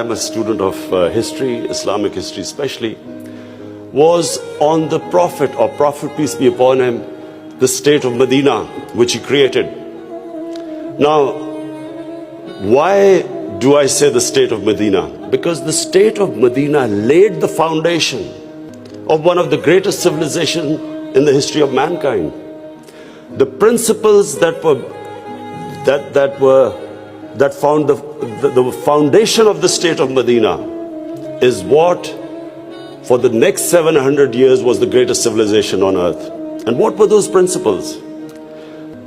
I'm a student of history, Islamic history especially, was on the Prophet, or Prophet peace be upon him, the state of Medina, which he created. Now, why do I say the state of Medina? Because the state of Medina laid the foundation of one of the greatest civilizations in the history of mankind. The principles that found the foundation of the state of Medina is what for the next 700 years was the greatest civilization on earth. And what were those principles?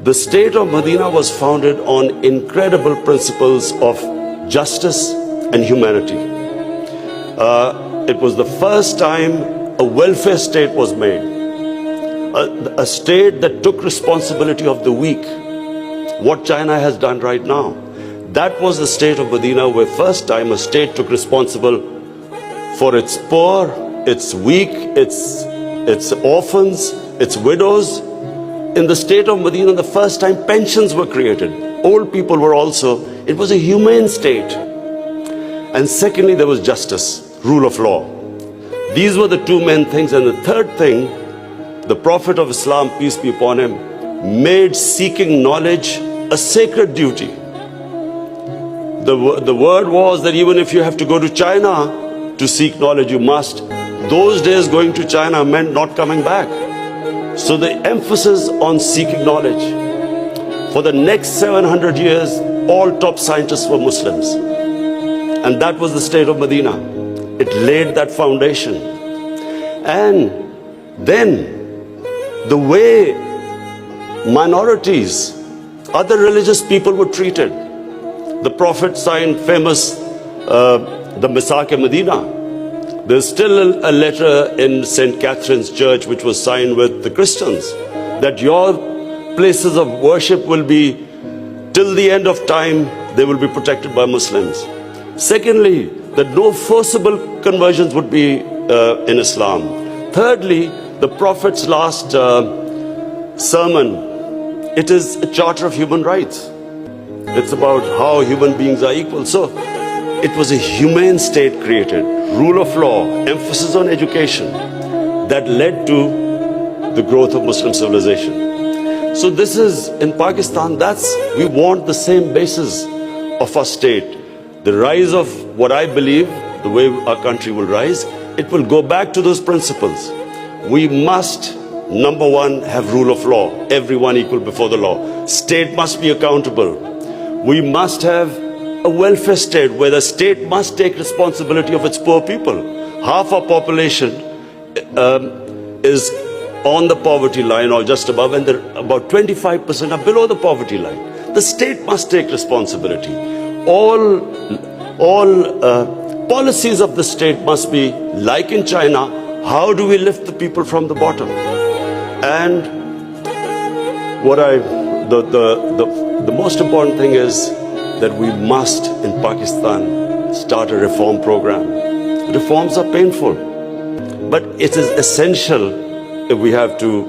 The state of Medina was founded on incredible principles of justice and humanity. It was the first time a welfare state was made, a state that took responsibility of the weak, what China has done right now. That was the state of Medina, where first time a state took responsible for its poor, its weak, its orphans, its widows. In the state of Medina, the first time pensions were created. Old people were also, it was a humane state. And secondly, there was justice, rule of law. These were the two main things. And the third thing, the Prophet of Islam, peace be upon him, made seeking knowledge a sacred duty. The word was that even if you have to go to China to seek knowledge, you must. Those days going to China meant not coming back. So the emphasis on seeking knowledge. For the next 700 years, all top scientists were Muslims. And that was the state of Medina. It laid that foundation. And then the way minorities, other religious people were treated. The Prophet signed famous, the Misaq-e-Medina. There's still a letter in St. Catherine's Church which was signed with the Christians that your places of worship will be, till the end of time, they will be protected by Muslims. Secondly, that no forcible conversions would be in Islam. Thirdly, the Prophet's last sermon, it is a charter of human rights. It's about how human beings are equal. So it was a humane state created, rule of law, emphasis on education, that led to the growth of Muslim civilization. So this is, in Pakistan, we want the same basis of our state. The rise of what I believe, the way our country will rise, it will go back to those principles. We must, number one, have rule of law, everyone equal before the law. State must be accountable. We must have a welfare state where the state must take responsibility of its poor people. Half our population is on the poverty line or just above, and about 25% are below the poverty line. The state must take responsibility. All policies of the state must be like in China. How do we lift the people from the bottom? And the most important thing is that we must, in Pakistan, start a reform program. Reforms are painful, but it is essential if we have to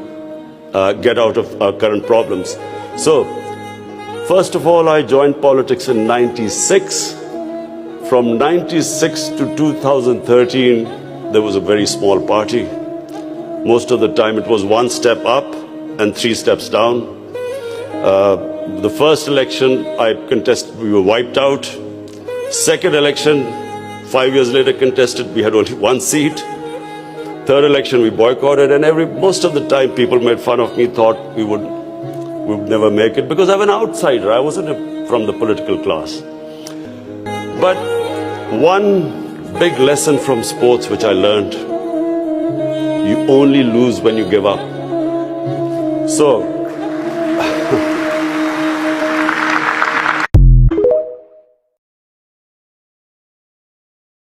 get out of our current problems. So, first of all, I joined politics in '96. From '96 to 2013, there was a very small party. Most of the time it was one step up and 3 steps down. The first election I contested, we were wiped out. Second election, 5 years later contested, we had only 1 seat. Third election we boycotted, and most of the time people made fun of me, thought we would never make it, because I'm an outsider. I wasn't from the political class. But one big lesson from sports which I learned, you only lose when you give up. So